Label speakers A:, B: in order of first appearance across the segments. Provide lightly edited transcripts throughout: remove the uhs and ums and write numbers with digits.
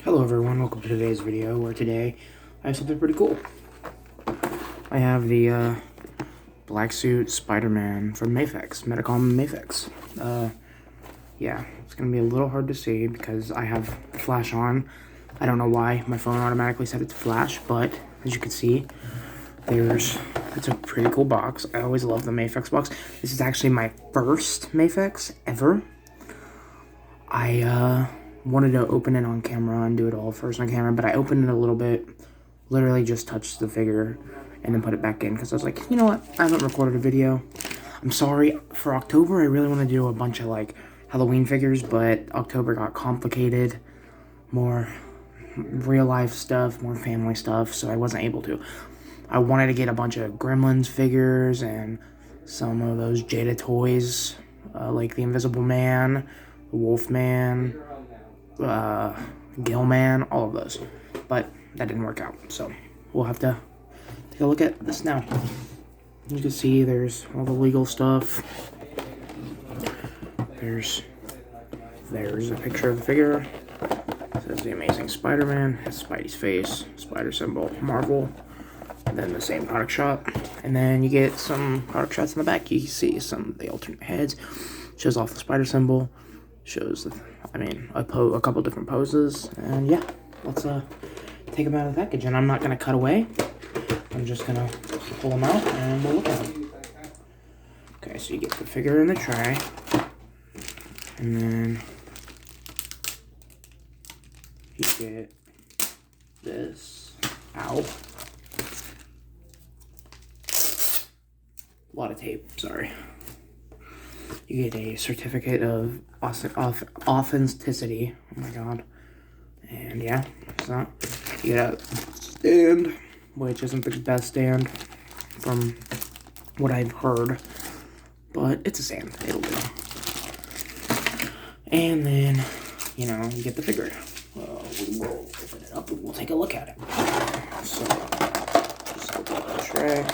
A: Hello everyone, welcome to today's video, where today I have something pretty cool. I have the black suit Spider-Man from Mafex, Medicom Mafex. Yeah, it's going to be a little hard to see because I have the flash on. I don't know why my phone automatically set it to flash, but as you can see, it's a pretty cool box. I always love the Mafex box. This is actually my first Mafex ever. I wanted to open it on camera and do it all first on camera, but I opened it a little bit, literally just touched the figure and then put it back in because I was like, you know what, I haven't recorded a video. I'm sorry, for October I really want to do a bunch of like Halloween figures, but October got complicated, more real life stuff, more family stuff, so I wasn't able to. I wanted to get a bunch of Gremlins figures and some of those Jada toys, like the Invisible Man, the Wolf Man, Gilman, all of those, but that didn't work out, so we'll have to take a look at this now. You can see there's all the legal stuff. There's a picture of the figure. It says the Amazing Spider-Man, has Spidey's face, spider symbol, Marvel, and then the same product shot, and then you get some product shots in the back. You can see some of the alternate heads, shows off the spider symbol, shows a couple different poses, and yeah, let's take them out of the package. And I'm not gonna cut away, I'm just gonna pull them out and we'll look at them. Okay, so you get the figure in the tray, and then you get this out. A lot of tape, sorry. You get a certificate of authenticity. Oh my god. And yeah, so you get a stand, which isn't the best stand from what I've heard, but it's a stand, it'll do. And then, you know, you get the figure. We will open it up and we'll take a look at it. So, just open up the tray.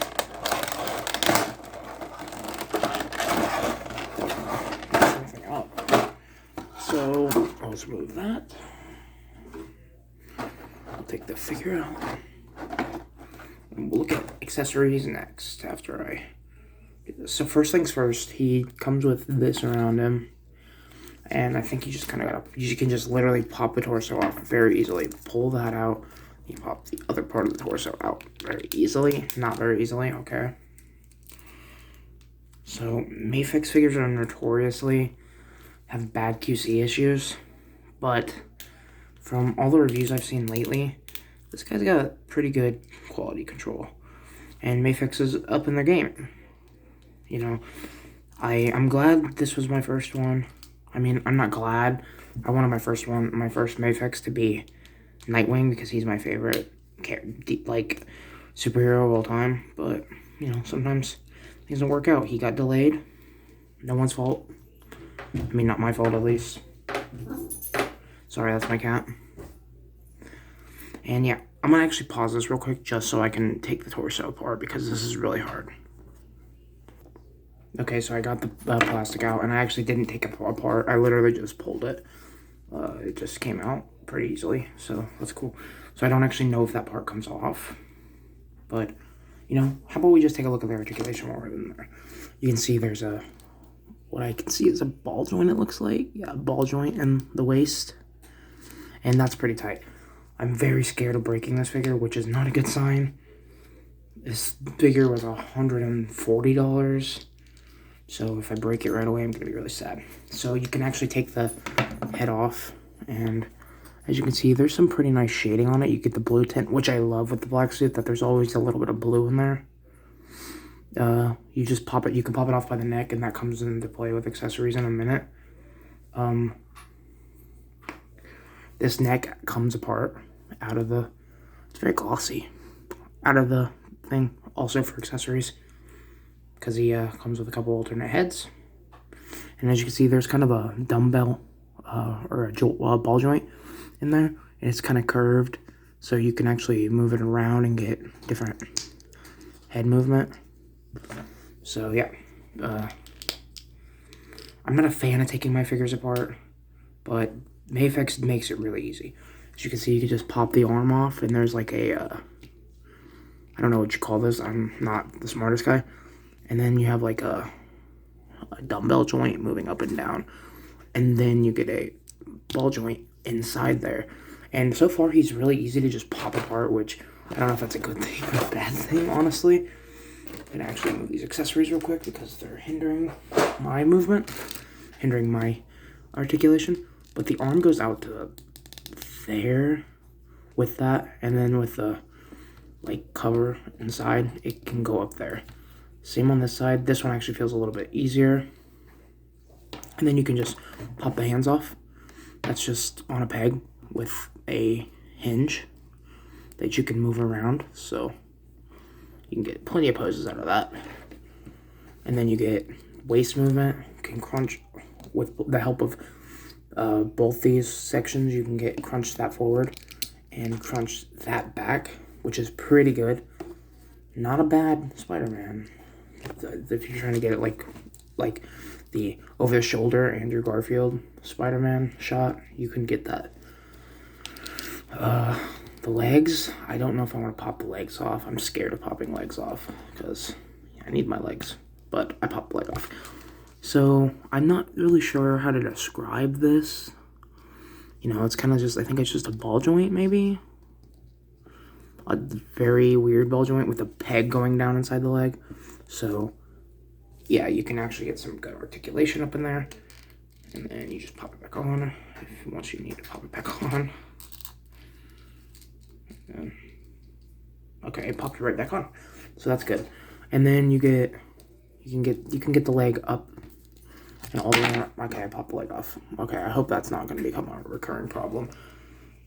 A: So, I'll just remove that. I'll take the figure out. And we'll look at accessories next after I do this. So first things first, he comes with this around him. And I think you just kind of gotta, you can just literally pop the torso off very easily. Pull that out. You pop the other part of the torso out very easily. Not very easily, okay. So, Mafex figures are notoriously have bad QC issues, but from all the reviews I've seen lately, this guy's got pretty good quality control, and Mafex is up in their game. You know, I'm glad this was my first one. I mean, I'm not glad. I wanted my first Mafex to be Nightwing because he's my favorite like superhero of all time, but you know, sometimes things don't work out. He got delayed. No one's fault. I mean, not my fault, at least. Sorry, that's my cat. And yeah, I'm gonna actually pause this real quick just so I can take the torso apart because this is really hard. Okay, so I got the plastic out, and I actually didn't take it apart. I literally just pulled it. It just came out pretty easily, so that's cool. So I don't actually know if that part comes off. But, you know, how about we just take a look at the articulation while we're in there. You can see there's what I can see is a ball joint, it looks like. Yeah, a ball joint in the waist. And that's pretty tight. I'm very scared of breaking this figure, which is not a good sign. This figure was $140. So if I break it right away, I'm going to be really sad. So you can actually take the head off. And as you can see, there's some pretty nice shading on it. You get the blue tint, which I love with the black suit, that there's always a little bit of blue in there. You just pop it, you can pop it off by the neck, and that comes into play with accessories in a minute. This neck comes apart out of the, it's very glossy, out of the thing, also for accessories, because he comes with a couple alternate heads. And as you can see, there's kind of a dumbbell, or a ball joint in there, and it's kind of curved, so you can actually move it around and get different head movement. So yeah, I'm not a fan of taking my figures apart, but Mafex makes it really easy. As you can see, you can just pop the arm off, and there's like a, I don't know what you call this. I'm not the smartest guy. And then you have like a dumbbell joint moving up and down. And then you get a ball joint inside there. And so far, he's really easy to just pop apart, which I don't know if that's a good thing or a bad thing, honestly. I'm gonna actually move these accessories real quick because they're hindering my movement, hindering my articulation. But the arm goes out to there with that, and then with the like cover inside, it can go up there. Same on this side. This one actually feels a little bit easier. And then you can just pop the hands off. That's just on a peg with a hinge that you can move around. So you can get plenty of poses out of that. And then you get waist movement. You can crunch with the help of both these sections. You can get crunch that forward and crunch that back, which is pretty good. Not a bad Spider-Man. If you're trying to get it like the over the shoulder Andrew Garfield Spider-Man shot, you can get that. The legs, I don't know if I want to pop the legs off. I'm scared of popping legs off because I need my legs, but I popped the leg off. So I'm not really sure how to describe this. You know, it's kind of just, I think it's just a ball joint maybe. A very weird ball joint with a peg going down inside the leg. So yeah, you can actually get some good articulation up in there. And then you just pop it back on once you need to pop it back on. And, okay, it popped right back on. So that's good. And then you can get the leg up and all the way around. Okay, I popped the leg off. Okay, I hope that's not going to become a recurring problem.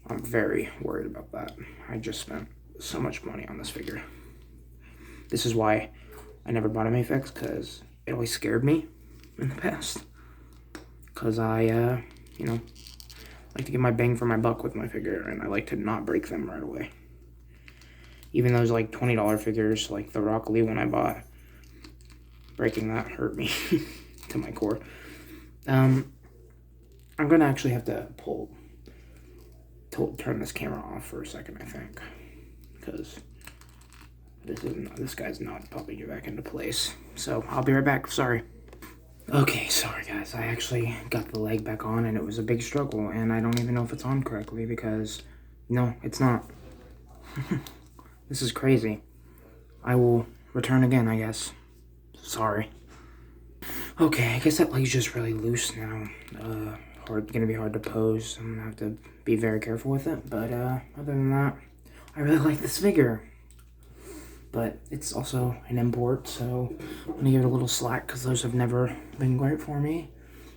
A: I'm very worried about that. I just spent so much money on this figure. This is why I never bought a Mafex, because it always scared me in the past. Because I, you know, like to get my bang for my buck with my figure, and I like to not break them right away. Even those like $20 figures, like the Rock Lee one I bought, breaking that hurt me to my core. I'm gonna actually have to turn this camera off for a second, I think, because this guy's not popping you back into place. So I'll be right back. Sorry. Okay, sorry guys. I actually got the leg back on, and it was a big struggle, and I don't even know if it's on correctly because no, it's not. This is crazy. I will return again, I guess. Sorry. Okay, I guess that leg's just really loose now. Gonna be hard to pose. I'm gonna have to be very careful with it. But other than that, I really like this figure. But it's also an import, so I'm gonna give it a little slack because those have never been great for me.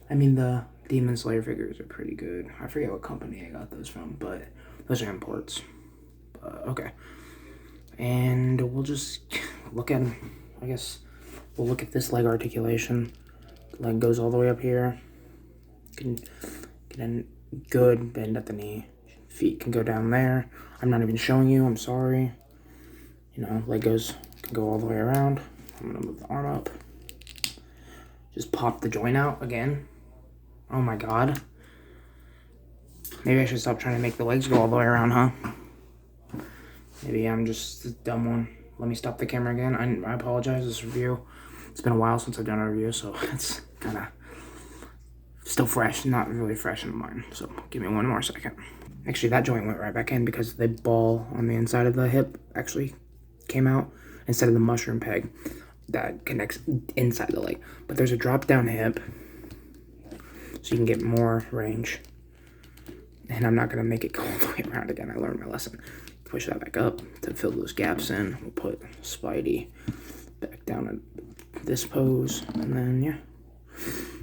A: I mean, the Demon Slayer figures are pretty good. I forget what company I got those from, but those are imports. Okay. And we'll just look at, I guess, we'll look at this leg articulation. Leg goes all the way up here. Can get a good bend at the knee. Feet can go down there. I'm not even showing you, I'm sorry. You know, leg can go all the way around. I'm gonna move the arm up. Just pop the joint out again. Oh my god. Maybe I should stop trying to make the legs go all the way around, huh? Maybe I'm just a dumb one. Let me stop the camera again. I apologize, this review. It's been a while since I've done a review, so it's kind of still fresh, not really fresh in mind. So give me one more second. Actually, that joint went right back in because the ball on the inside of the hip actually came out instead of the mushroom peg that connects inside the leg. But there's a drop down hip, so you can get more range. And I'm not gonna make it go all the way around again. I learned my lesson. Push that back up to fill those gaps in. We'll put Spidey back down in this pose, and then yeah,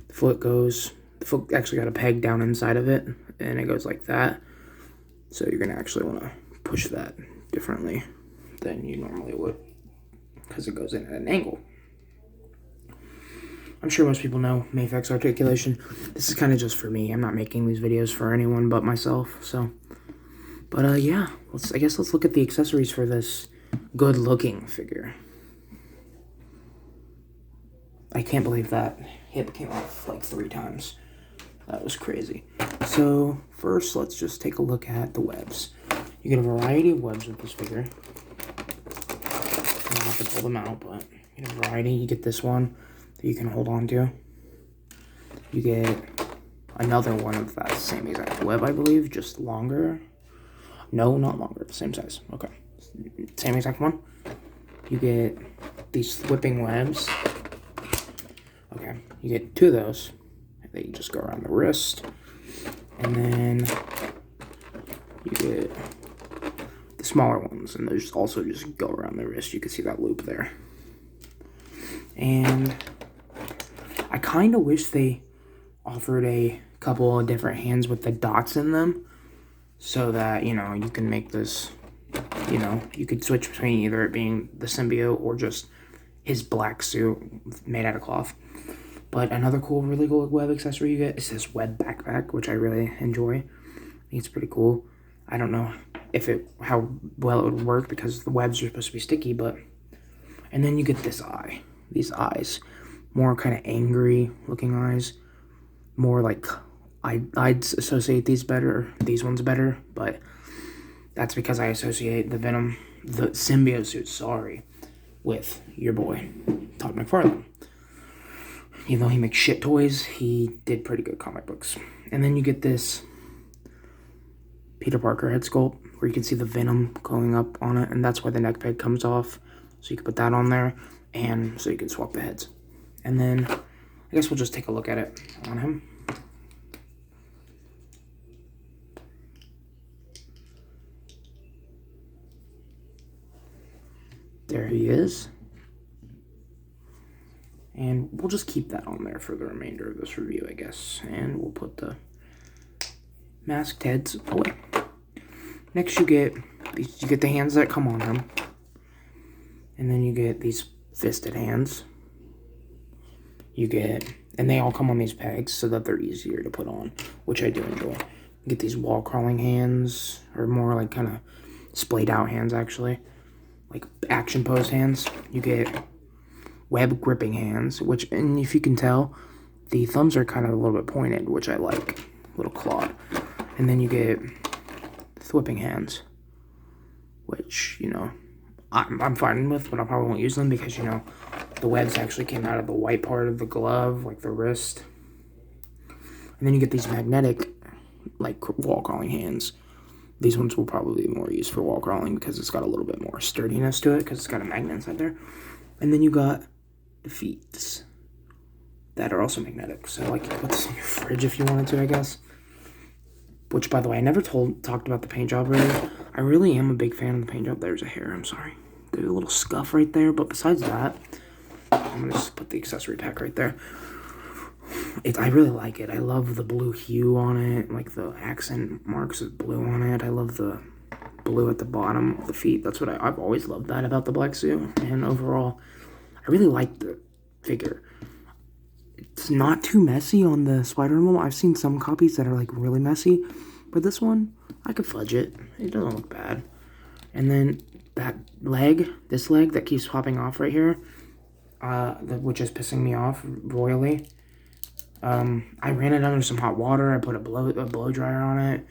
A: the foot actually got a peg down inside of it, and it goes like that. So you're gonna actually want to push that differently than you normally would, because it goes in at an angle. I'm sure most people know Mafex articulation. This is kind of just for me. I'm not making these videos for anyone but myself. So, but yeah, I guess let's look at the accessories for this good-looking figure. I can't believe that hip came off like 3 times. That was crazy. So first, let's just take a look at the webs. You get a variety of webs with this figure. You don't have to pull them out, but you get a variety. You get this one that you can hold on to. You get another one of that same exact web, I believe, just longer. No, not longer, the same size. Okay, same exact one. You get these whipping webs. Okay, you get 2 of those. They just go around the wrist. And then you get the smaller ones, and those also just go around the wrist. You can see that loop there. And I kind of wish they offered a couple of different hands with the dots in them, so that, you know, you can make this, you know, you could switch between either it being the symbiote or just his black suit made out of cloth. But another cool, really cool web accessory you get is this web backpack, which I really enjoy. I think it's pretty cool. I don't know how well it would work because the webs are supposed to be sticky, but... And then you get this eye. These eyes. More kind of angry looking eyes. More like... I'd associate these ones better, but that's because I associate the symbiote suit, with your boy, Todd McFarlane. Even though he makes shit toys, he did pretty good comic books. And then you get this Peter Parker head sculpt, where you can see the Venom going up on it, and that's why the neck peg comes off. So you can put that on there, and so you can swap the heads. And then, I guess we'll just take a look at it on him. There he is. And we'll just keep that on there for the remainder of this review, I guess. And we'll put the masked heads away. Next you get the hands that come on him. And then you get these fisted hands. And they all come on these pegs so that they're easier to put on, which I do enjoy. You get these wall crawling hands, or more like kind of splayed out hands actually. Like action pose hands. You get web gripping hands, and if you can tell, the thumbs are kind of a little bit pointed, which I like, a little clawed. And then you get whipping hands, which, you know, I'm fine with, but I probably won't use them because, you know, the webs actually came out of the white part of the glove, like the wrist. And then you get these magnetic, like, wall crawling hands. These ones will probably be more used for wall crawling because it's got a little bit more sturdiness to it because it's got a magnet inside there. And then you got the feet that are also magnetic. So, like, you can put this in your fridge if you wanted to, I guess. Which, by the way, I never talked about the paint job really. I really am a big fan of the paint job. There's a hair, I'm sorry. There's a little scuff right there. But besides that, I'm going to just put the accessory pack right there. I really like it. I love the blue hue on it. Like, the accent marks of blue on it. I love the blue at the bottom of the feet. That's what I've always loved that about the black suit. And overall, I really like the figure. It's not too messy on the Spider-Man one. I've seen some copies that are like really messy, but this one, I could fudge it. It doesn't look bad. And then this leg that keeps popping off right here, which is pissing me off royally. I ran it under some hot water. I put a blow dryer on it.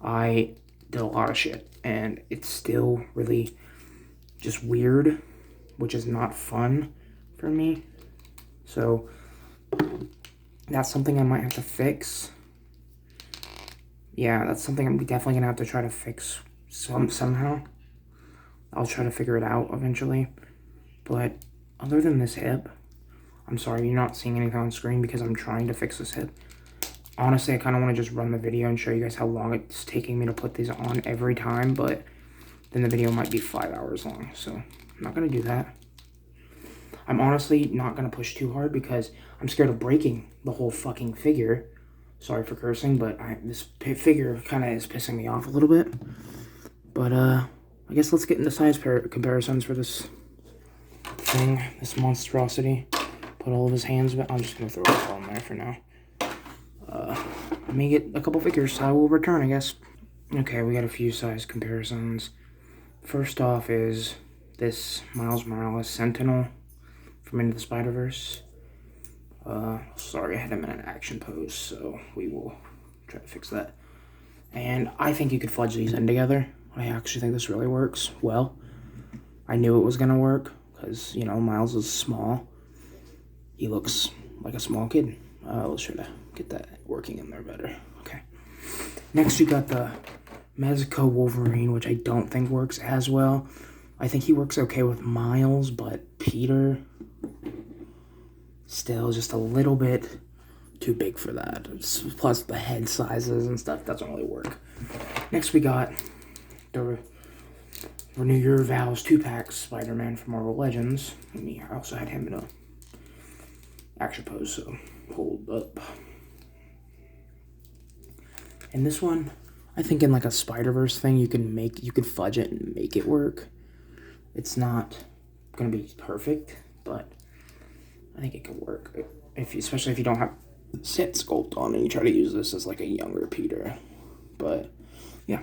A: I did a lot of shit, and it's still really just weird, which is not fun for me. So that's something I might have to fix. Yeah, that's something I'm definitely gonna have to try to fix somehow. I'll try to figure it out eventually. But other than this hip, I'm sorry you're not seeing anything on screen because I'm trying to fix this hip. Honestly, I kind of want to just run the video and show you guys how long it's taking me to put these on every time, but then the video might be 5 hours long, so I'm not going to do that. I'm honestly not going to push too hard because I'm scared of breaking the whole fucking figure. Sorry for cursing, but this figure kind of is pissing me off a little bit. But, I guess let's get into size comparisons for this thing, this monstrosity. Put all of his hands, but I'm just going to throw it all in there for now. Let me get a couple figures, I will return, I guess. Okay, we got a few size comparisons. First off is this Miles Morales Sentinel from Into the Spider-Verse. Sorry, I had him in an action pose, so we will try to fix that. And I think you could fudge these in together. I actually think this really works well. I knew it was gonna work, because, you know, Miles is small. He looks like a small kid. Let's try to get that working in there better. Okay. Next, we got the Mezco Wolverine, which I don't think works as well. I think he works okay with Miles, but Peter, still just a little bit too big for that. Plus the head sizes and stuff doesn't really work. Next we got the Renew Your Vows 2-pack Spider-Man from Marvel Legends. I also had him in a action pose, so hold up. And this one, I think in like a Spider-Verse thing, you could fudge it and make it work. It's not gonna be perfect, but I think it could work. Especially if you don't have set sculpt on and you try to use this as like a younger Peter. But yeah.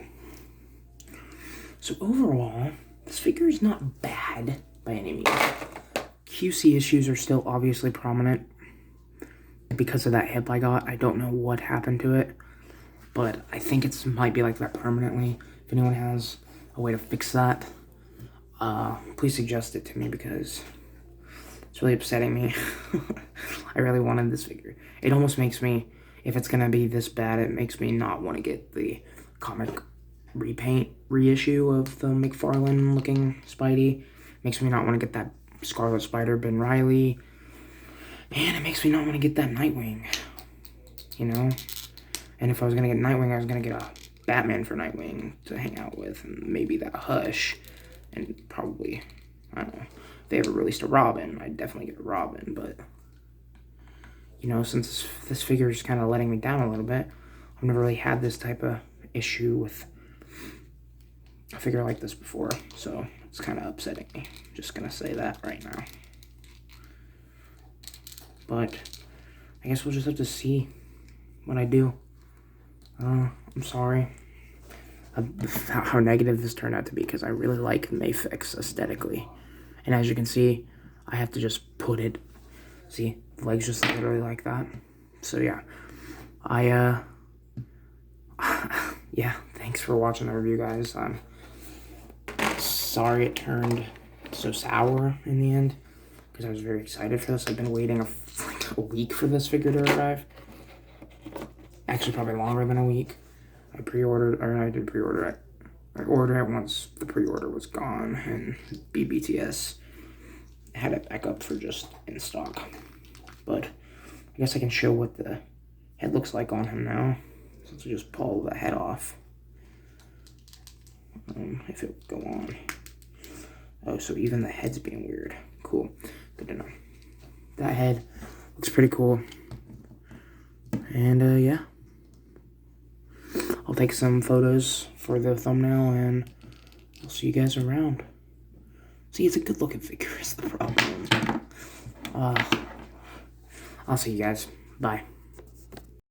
A: So overall, this figure is not bad by any means. QC issues are still obviously prominent because of that hip I got. I don't know what happened to it, but I think it might be like that permanently. If anyone has a way to fix that, please suggest it to me, because it's really upsetting me. I really wanted this figure. It almost makes me, if it's gonna be this bad, it makes me not want to get the comic repaint reissue of the McFarlane looking Spidey. Makes me not want to get that Scarlet Spider Ben Reilly. And it makes me not want to get that Nightwing. You know? And if I was gonna get Nightwing, I was gonna get a Batman for Nightwing to hang out with, and maybe that Hush. And probably, I don't know, if they ever released a Robin, I'd definitely get a Robin, but, you know, since this figure is kind of letting me down a little bit, I've never really had this type of issue with a figure like this before, so it's kind of upsetting me. Just gonna say that right now. But I guess we'll just have to see what I do. I'm sorry how negative this turned out to be, because I really like Mafex aesthetically. And as you can see, I have to just put it, see, the legs just literally like that. So yeah, yeah, thanks for watching the review, guys. I'm sorry it turned so sour in the end, because I was very excited for this. I've been waiting like a week for this figure to arrive. Actually, probably longer than a week. I did pre-order it. I ordered it once the pre-order was gone, and BBTS had it back up for just in stock. But I guess I can show what the head looks like on him now, since we just pull the head off. If it would go on. Oh, so even the head's being weird. Cool. Good to know. That head looks pretty cool. And yeah. I'll take some photos for the thumbnail, and I'll see you guys around. See, it's a good looking figure is the problem. I'll see you guys. Bye.